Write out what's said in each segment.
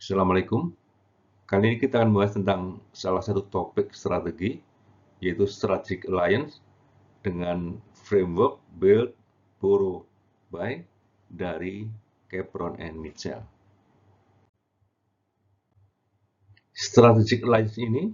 Assalamualaikum. Kali ini kita akan membahas tentang salah satu topik strategi, yaitu Strategic Alliance dengan framework Build, Borrow, Buy dari Capron and Mitchell. Strategic Alliance ini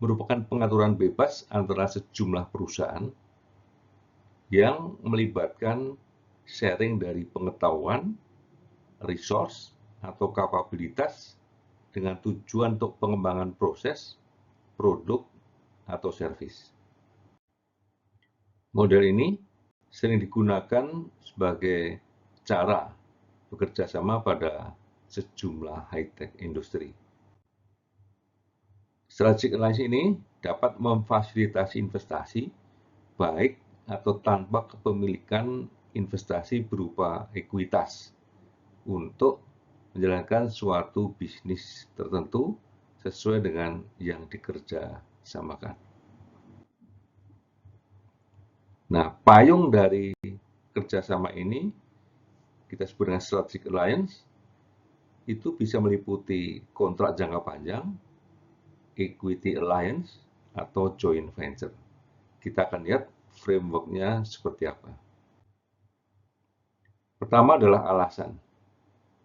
merupakan pengaturan bebas antara sejumlah perusahaan yang melibatkan sharing dari pengetahuan, resource, atau kapabilitas dengan tujuan untuk pengembangan proses, produk, atau servis. Model ini sering digunakan sebagai cara bekerja sama pada sejumlah high-tech industri. Strategic Alliance ini dapat memfasilitasi investasi, baik atau tanpa kepemilikan investasi berupa ekuitas, untuk menjalankan suatu bisnis tertentu sesuai dengan yang dikerjasamakan. Nah, payung dari kerjasama ini kita sebut dengan Strategic Alliance, itu bisa meliputi kontrak jangka panjang, Equity Alliance, atau Joint Venture. Kita akan lihat framework-nya seperti apa. Pertama adalah alasan.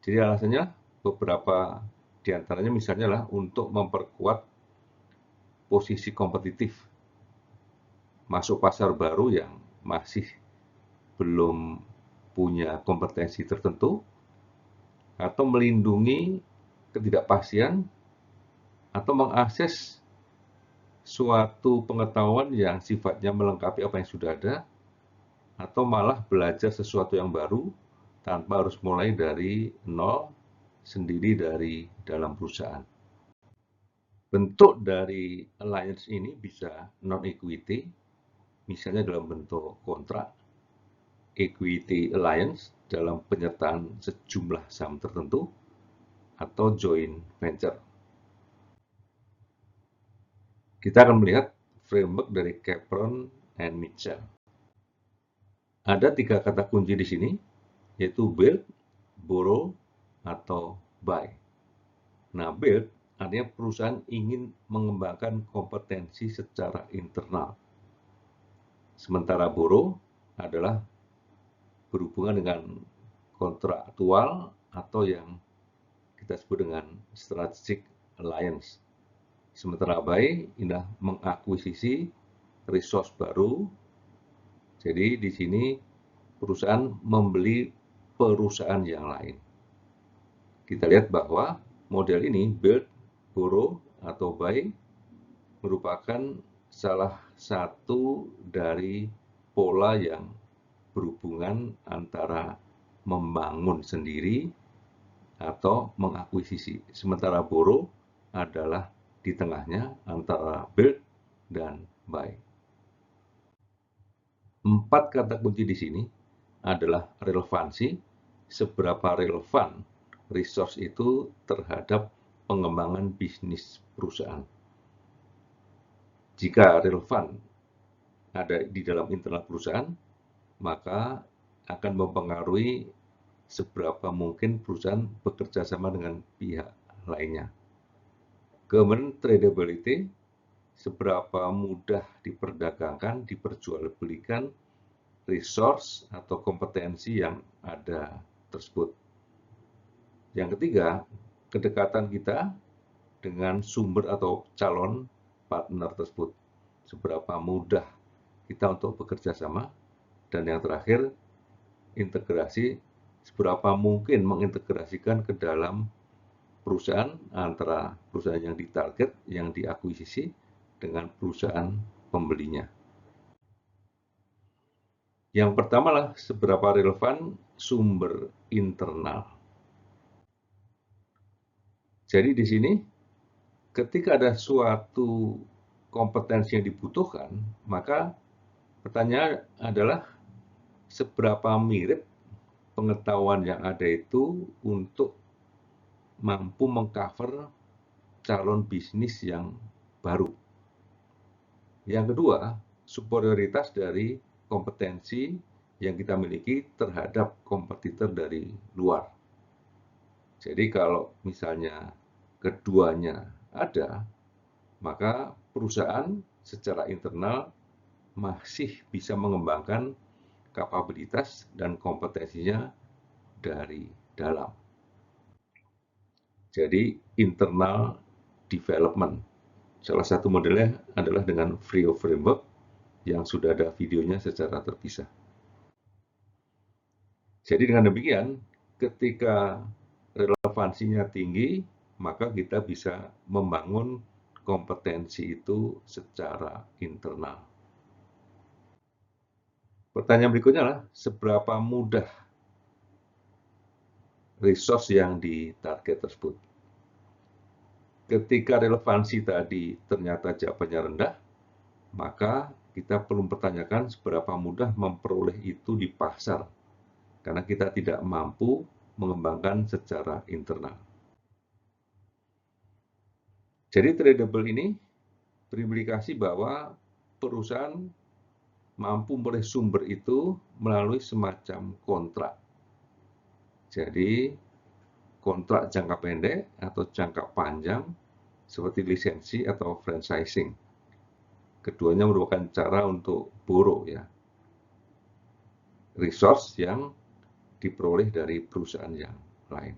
Jadi alasannya beberapa diantaranya misalnya lah untuk memperkuat posisi kompetitif, masuk pasar baru yang masih belum punya kompetensi tertentu, atau melindungi ketidakpastian, atau mengakses suatu pengetahuan yang sifatnya melengkapi apa yang sudah ada, atau malah belajar sesuatu yang baru tanpa harus mulai dari nol sendiri dari dalam perusahaan. Bentuk dari alliance ini bisa non-equity, misalnya dalam bentuk kontrak, equity alliance dalam penyertaan sejumlah saham tertentu, atau joint venture. Kita akan melihat framework dari Capron and Mitchell. Ada 3 kata kunci di sini, yaitu build, borrow, atau buy. Nah, build artinya perusahaan ingin mengembangkan kompetensi secara internal. Sementara borrow adalah berhubungan dengan kontraktual atau yang kita sebut dengan strategic alliance. Sementara buy ini mengakuisisi resource baru. Jadi di sini perusahaan membeli perusahaan yang lain. Kita lihat bahwa model ini build, borrow, atau buy merupakan salah satu dari pola yang berhubungan antara membangun sendiri atau mengakuisisi. Sementara borrow adalah di tengahnya antara build dan buy. 4 kata kunci di sini adalah relevansi, seberapa relevan resource itu terhadap pengembangan bisnis perusahaan. Jika relevan ada di dalam internal perusahaan, maka akan mempengaruhi seberapa mungkin perusahaan bekerja sama dengan pihak lainnya. Kemudian tradability, seberapa mudah diperdagangkan, diperjualbelikan resource atau kompetensi yang ada tersebut. Yang ketiga, kedekatan kita dengan sumber atau calon partner tersebut. Seberapa mudah kita untuk bekerja sama. Dan yang terakhir, integrasi, seberapa mungkin mengintegrasikan ke dalam perusahaan antara perusahaan yang ditarget, yang diakuisisi dengan perusahaan pembelinya. Yang pertama adalah seberapa relevan sumber internal. Jadi di sini ketika ada suatu kompetensi yang dibutuhkan, maka pertanyaan adalah seberapa mirip pengetahuan yang ada itu untuk mampu mengcover calon bisnis yang baru. Yang kedua, superioritas dari kompetensi yang kita miliki terhadap kompetitor dari luar. Jadi kalau misalnya keduanya ada, maka perusahaan secara internal masih bisa mengembangkan kapabilitas dan kompetensinya dari dalam. Jadi internal development. Salah satu modelnya adalah dengan Frio Framework yang sudah ada videonya secara terpisah. Jadi dengan demikian, ketika relevansinya tinggi, maka kita bisa membangun kompetensi itu secara internal. Pertanyaan berikutnya adalah, seberapa mudah resource yang ditarget tersebut? Ketika relevansi tadi ternyata jawabannya rendah, maka kita perlu mempertanyakan seberapa mudah memperoleh itu di pasar, karena kita tidak mampu mengembangkan secara internal. Jadi tradable ini berimplikasi bahwa perusahaan mampu memperoleh sumber itu melalui semacam kontrak. Jadi kontrak jangka pendek atau jangka panjang seperti lisensi atau franchising. Keduanya merupakan cara untuk borrow ya, resource yang diperoleh dari perusahaan yang lain.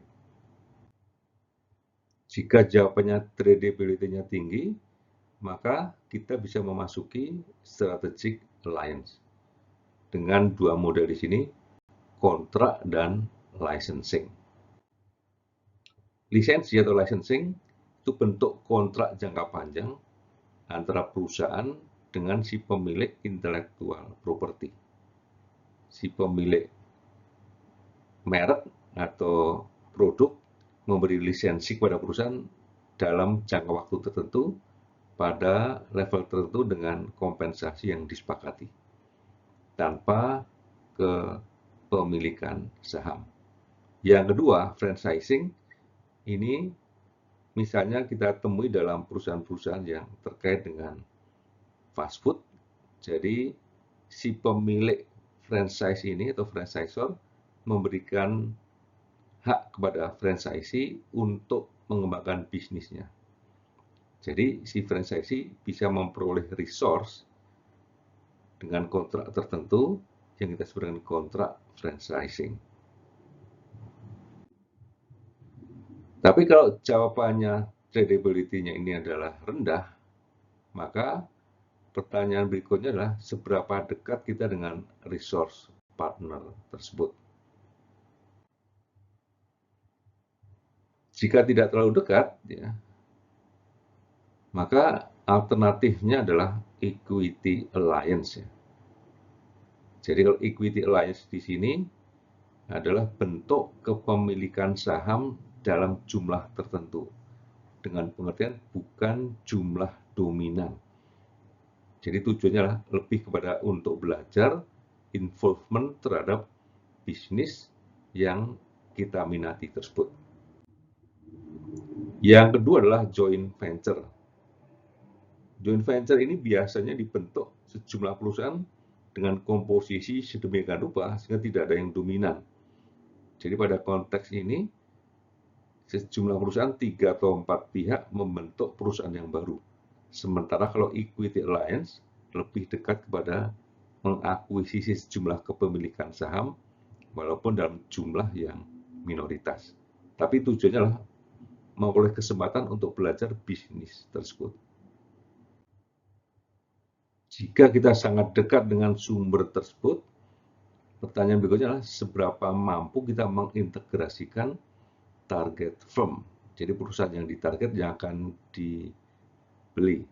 Jika jawabannya tradability-nya tinggi, maka kita bisa memasuki strategic alliance dengan dua model di sini, kontrak dan licensing. Lisensi atau licensing itu bentuk kontrak jangka panjang antara perusahaan dengan si pemilik intellectual property. Si pemilik merek atau produk memberi lisensi kepada perusahaan dalam jangka waktu tertentu pada level tertentu dengan kompensasi yang disepakati tanpa kepemilikan saham. Yang kedua, franchising ini misalnya kita temui dalam perusahaan-perusahaan yang terkait dengan fast food. Jadi si pemilik franchise ini atau franchisor memberikan hak kepada franchisee untuk mengembangkan bisnisnya. Jadi si franchisee bisa memperoleh resource dengan kontrak tertentu yang kita sebut dengan kontrak franchising. Tapi kalau jawabannya tradability-nya ini adalah rendah, maka pertanyaan berikutnya adalah seberapa dekat kita dengan resource partner tersebut. Jika tidak terlalu dekat, ya, maka alternatifnya adalah equity alliance. Ya. Jadi kalau equity alliance di sini adalah bentuk kepemilikan saham dalam jumlah tertentu. Dengan pengertian bukan jumlah dominan. Jadi tujuannya adalah lebih kepada untuk belajar involvement terhadap bisnis yang kita minati tersebut. Yang kedua adalah joint venture. Joint venture ini biasanya dibentuk sejumlah perusahaan dengan komposisi sedemikian rupa sehingga tidak ada yang dominan. Jadi pada konteks ini, sejumlah perusahaan 3 atau 4 pihak membentuk perusahaan yang baru. Sementara kalau equity alliance lebih dekat kepada mengakuisisi sejumlah kepemilikan saham walaupun dalam jumlah yang minoritas. Tapi tujuannya adalah memperoleh kesempatan untuk belajar bisnis tersebut. Jika kita sangat dekat dengan sumber tersebut, pertanyaan berikutnya adalah seberapa mampu kita mengintegrasikan target firm. Jadi perusahaan yang ditarget yang akan dibeli.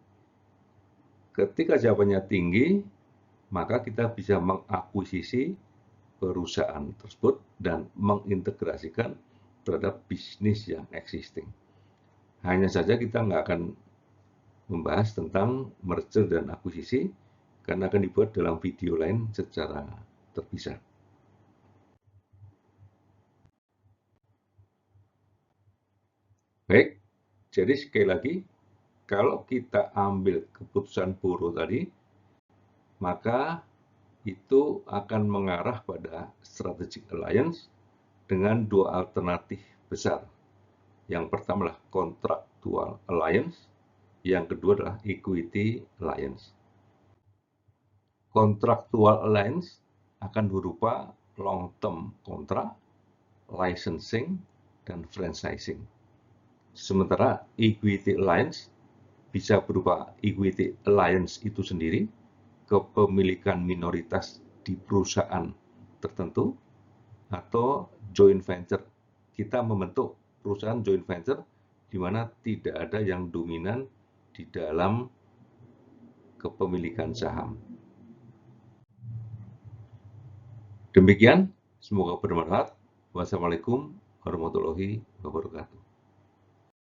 Ketika jawabannya tinggi, maka kita bisa mengakuisisi perusahaan tersebut dan mengintegrasikan terhadap bisnis yang existing. Hanya saja kita nggak akan membahas tentang merger dan akuisisi karena akan dibuat dalam video lain secara terpisah. Baik, jadi sekali lagi, kalau kita ambil keputusan borrow tadi, maka itu akan mengarah pada strategic alliance dengan dua alternatif besar. Yang pertama adalah contractual alliance, yang kedua adalah equity alliance. Contractual alliance akan berupa long-term kontrak, licensing, dan franchising. Sementara equity alliance bisa berupa equity alliance itu sendiri, kepemilikan minoritas di perusahaan tertentu, atau joint venture. Kita membentuk perusahaan joint venture di mana tidak ada yang dominan di dalam kepemilikan saham. Demikian, semoga bermanfaat. Wassalamualaikum warahmatullahi wabarakatuh.